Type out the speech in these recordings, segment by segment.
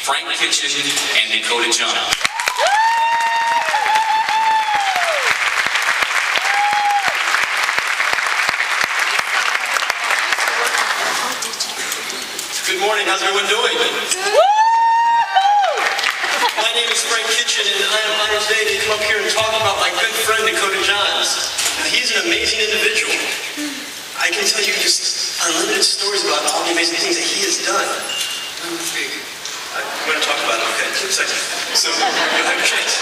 Frank Kitchen and Dakota Johns. Good morning, how's everyone doing? My name is Frank Kitchen, and I am honored today to come up here and talk about my good friend Dakota Johns. Now, he's an amazing individual. I can tell you just unlimited stories about all the amazing things that he has done. I'm going to talk about it, okay? So, you'll have your chance.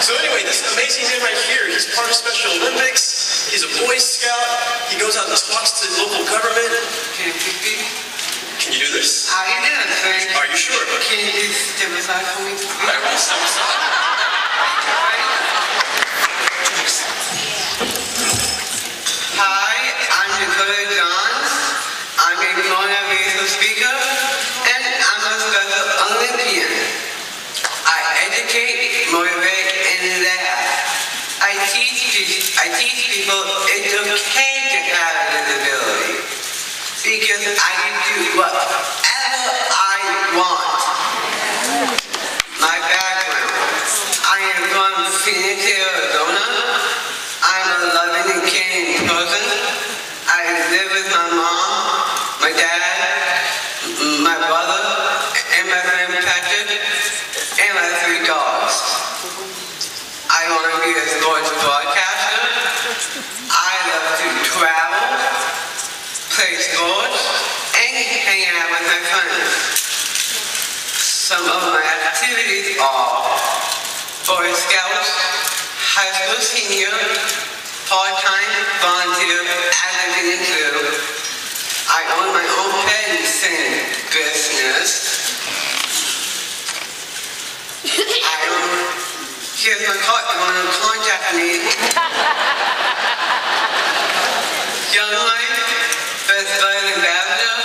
So anyway, this amazing man right here, he's part of Special Olympics, he's a Boy Scout, he goes out and talks to local government. Can you do this? How you doing, Frank? Are you sure? Can you do step aside for me? I will step aside. Hi, I'm Dakota Johns. I'm a motivational speaker, and I'm a special Olympian. I educate, motivate, and laugh. I teach people it's okay to have a disability, because I can do whatever I want. My background: I am from Phoenix, Arizona. I'm a loving and caring person. I live with my mom, my dad, my brother, and my friend Patrick, and my 3 dogs. I want to be a sports broadcaster. I love to travel, play sports, and hang out with my friends. Some of my activities are Boy Scouts, high school senior, part-time volunteer advocating too. I own my own fencing business. Here's my card, you want to contact me. Young Life, Best Bud Ambassador.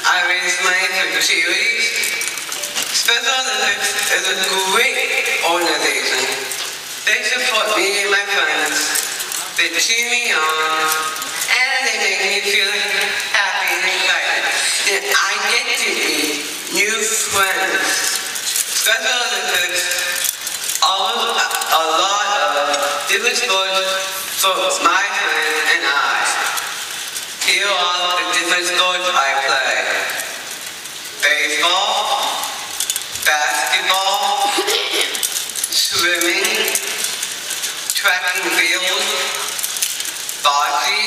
I raise money for charities. Special Olympics is a great organization. They support me and my friends. They cheer me on, and they make me feel happy and excited. And I get to meet new friends. Special Olympics offers a lot of different sports for my friends and I. Here are the different sports I play: baseball, basketball, swimming, track and field, bocce,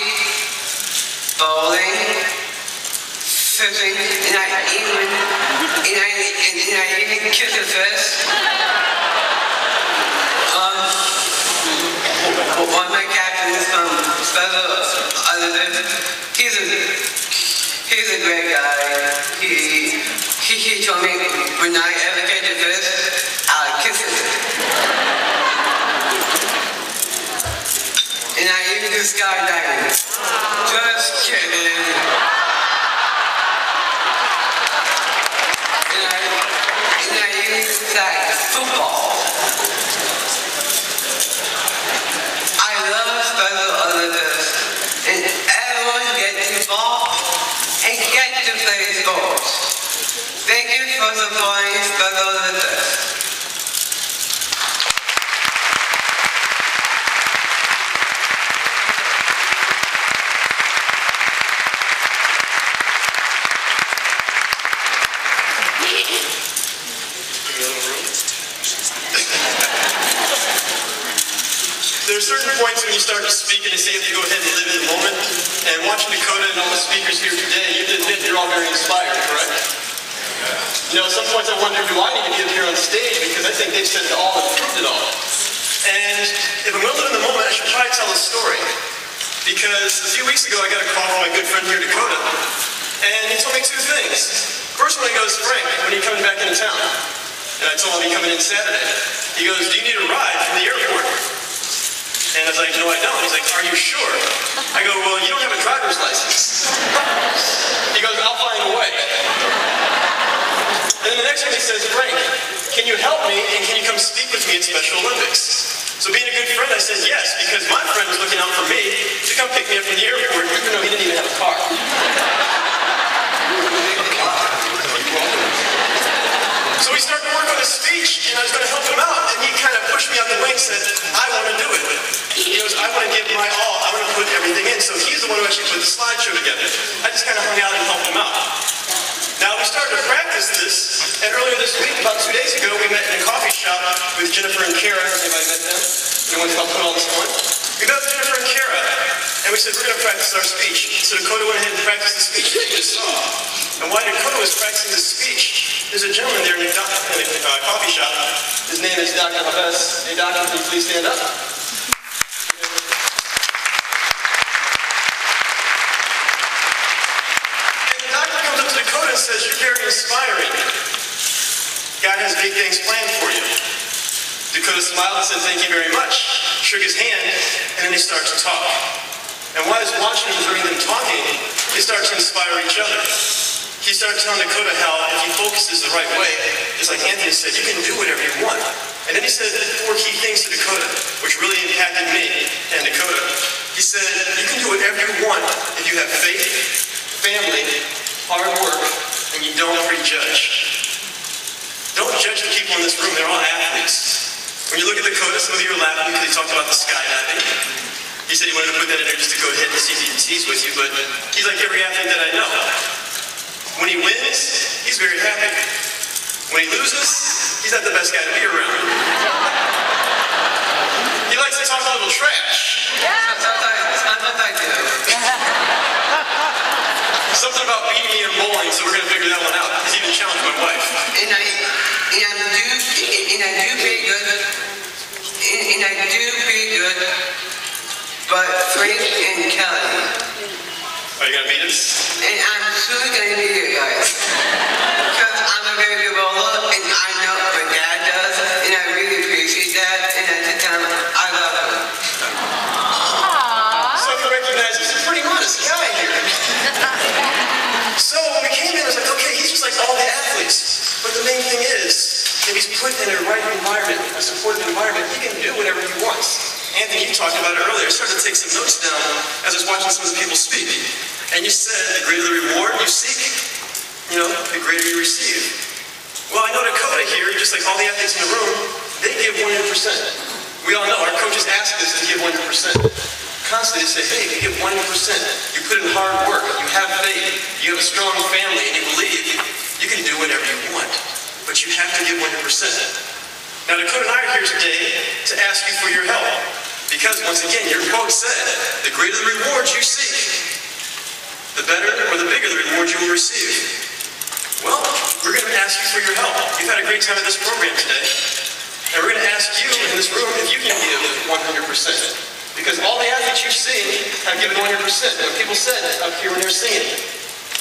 bowling, fishing, and I even kiss a fish. One of my captains from Special Olympics, he's a great guy. He told me when I ever catch a fish, I'll kiss it. And I even do skydiving. Just kidding. And I even play football. I love Special Olympics, and everyone gets involved and gets to play sports. Thank you for supporting Special Olympics. There are certain points when you start to speak and they say you have to go ahead and live in the moment. And watching Dakota and all the speakers here today, you have to admit you're all very inspired, correct? You know, at some points I wonder, do I need to be up here on stage? Because I think they've said it all and proved it all. And if I'm going to live in the moment, I should probably tell a story. Because a few weeks ago I got a call from my good friend here, Dakota. And he told me 2 things. First one, he goes, Frank, when are you coming back into town? And I told him he's coming in Saturday. He goes, do you need a ride from the airport? And I was like, no, I don't. He's like, are you sure? I go, well, you don't have a driver's license. He goes, I'll find a way. And then the next one he says, Frank, can you help me and can you come speak with me at Special Olympics? So being a good friend, I said yes, because my friend was looking out for me to come pick me up from the airport, even though he didn't even have a car. So we started to work on his speech, and I was going to help him out, and he kind of pushed me out the way and said, I want to do it. He goes, I want to give my all. I want to put everything in. So he's the one who actually put the slideshow together. I just kind of hung out and helped him out. Now we started to practice this, and earlier this week, about 2 days ago, we met in a coffee shop with Jennifer and Kara. Anybody met them? Anyone's helped put all this on? We met with Jennifer and Kara, and we said, we're going to practice our speech. So Dakota went ahead and practiced the speech that you just saw. And while Dakota was practicing the speech, there's a gentleman there in a coffee shop. His name is Dr. Abbas. Hey, doctor, can you please stand up? And the doctor comes up to Dakota and says, you're very inspiring. God has big things planned for you. Dakota smiled and said, thank you very much. Shook his hand, and then they started to talk. And while I was watching and hearing them talking, they started to inspire each other. He started telling Dakota how if he focuses the right way, just like Anthony said, you can do whatever you want. And then he said 4 key things to Dakota, which really impacted me and Dakota. He said, you can do whatever you want if you have faith, family, hard work, and you don't prejudge. Don't judge the people in this room, they're all athletes. When you look at Dakota, some of you are laughing because he talked about the skydiving. He said he wanted to put that in there just to go ahead and see if he can tease with you, but he's like every athlete that I know. When he wins, he's very happy. When he loses, he's not the best guy to be around. He likes to talk a little trash. Yeah, sometimes I do. Something about beating me in bowling, so we're going to figure that one out. He's even challenged my wife. And I do pretty good. And I do pretty good. But Frank and Kelly. Are you going to beat us? And I'm soon going to be here, guys. Because I'm a very good bowler, and I know what Dad does, and I really appreciate that, and at the time, I love him. So you recognize he's a pretty modest guy here. So when we came in, I was like, okay, he's just like all the athletes. But the main thing is, if he's put in a right environment, a supportive environment, he can do whatever he wants. Anthony, you talked about it earlier. I started to take some notes down as I was watching some of the people speak. And you said, the greater the reward you seek, the greater you receive. Well, I know Dakota here, just like all the athletes in the room, they give 100%. We all know, our coaches ask us to give 100%. Constantly say, hey, you give 100%. You put in hard work, you have faith, you have a strong family, and you believe you can do whatever you want. But you have to give 100%. Now, Dakota and I are here today to ask you for your help. Because, once again, your quote said, the greater the rewards you seek, the better or the bigger the reward you will receive. Well, we're going to ask you for your help. You've had a great time at this program today. And we're going to ask you in this room if you can give 100%. Because all the athletes you've seen have given 100%. When people said up here when they were singing,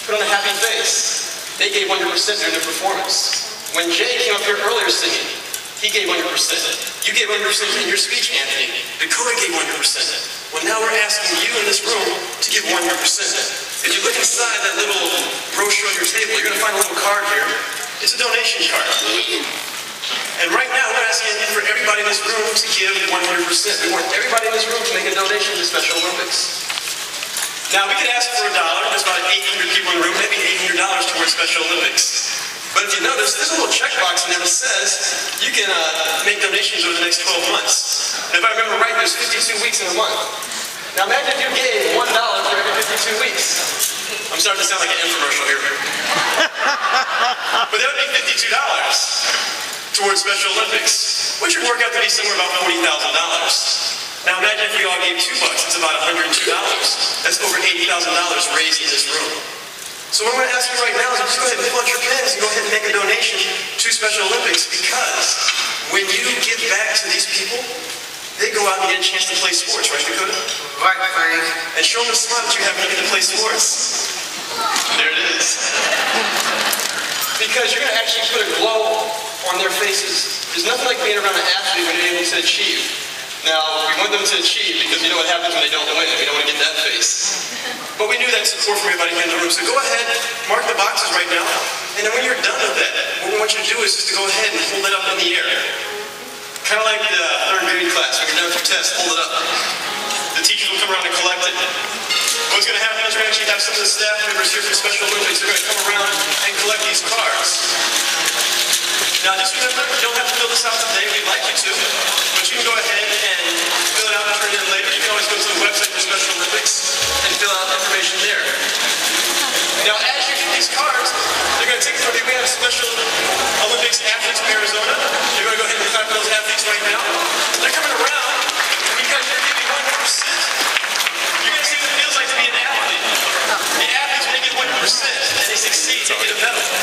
put on a happy face, they gave 100% during their performance. When Jay came up here earlier singing, he gave 100%. You gave 100% in your speech, Anthony. Dakota gave 100%. Well, now we're asking you in this room to give 100%. If you look inside that little brochure on your table, you're going to find a little card here. It's a donation card. And right now, we're asking for everybody in this room to give 100%. We want everybody in this room to make a donation to Special Olympics. Now, we could ask for $1. There's about 800 people in the room, maybe $800 towards Special Olympics. But if you notice, there's a little checkbox in there that says you can make donations over the next 12 months. And if I remember right, there's 52 weeks in a month. Now imagine if you gave $1 for every 52 weeks. I'm starting to sound like an infomercial here. But that would be $52 towards Special Olympics, which would work out to be somewhere about $40,000. Now imagine if we all gave $2, it's about $102. That's over $80,000 raised in this room. So what I'm going to ask you right now is just go ahead and pull out your pens and go ahead and make a donation to Special Olympics, because when you give back to these people, they go out and get a chance to play sports, right, Dakota? Right, Frank. And show them the smile that you have when you get to play sports. There it is. Because you're going to actually put a glow on their faces. There's nothing like being around an athlete when you're able to achieve. Now, we want them to achieve because you know what happens when they don't win. We don't want to get that face. But we knew that support from everybody in the room. So go ahead, mark the boxes right now. And then when you're done with that, what we want you to do is just to go ahead and hold it up in the air. Kind of like the third grade class. When you're done with your test, hold it up. The teachers will come around and collect it. What's going to happen is we're going to actually have some of the staff members here from Special Olympics. They're going to come around and collect these cards. Now just remember, you don't have to fill this out today. We'd like you to, but you can go ahead and fill it out and turn it in later. You can always go to the website for Special Olympics and fill out information there. Now, as you get these cards, they're going to take for you. We have Special Olympics athletes from Arizona. You're going to go ahead and clap for those athletes right now. They're coming around because you're giving 1%. You're going to see what it feels like to be an athlete. The athletes, when they get 1% and they succeed, they get a medal.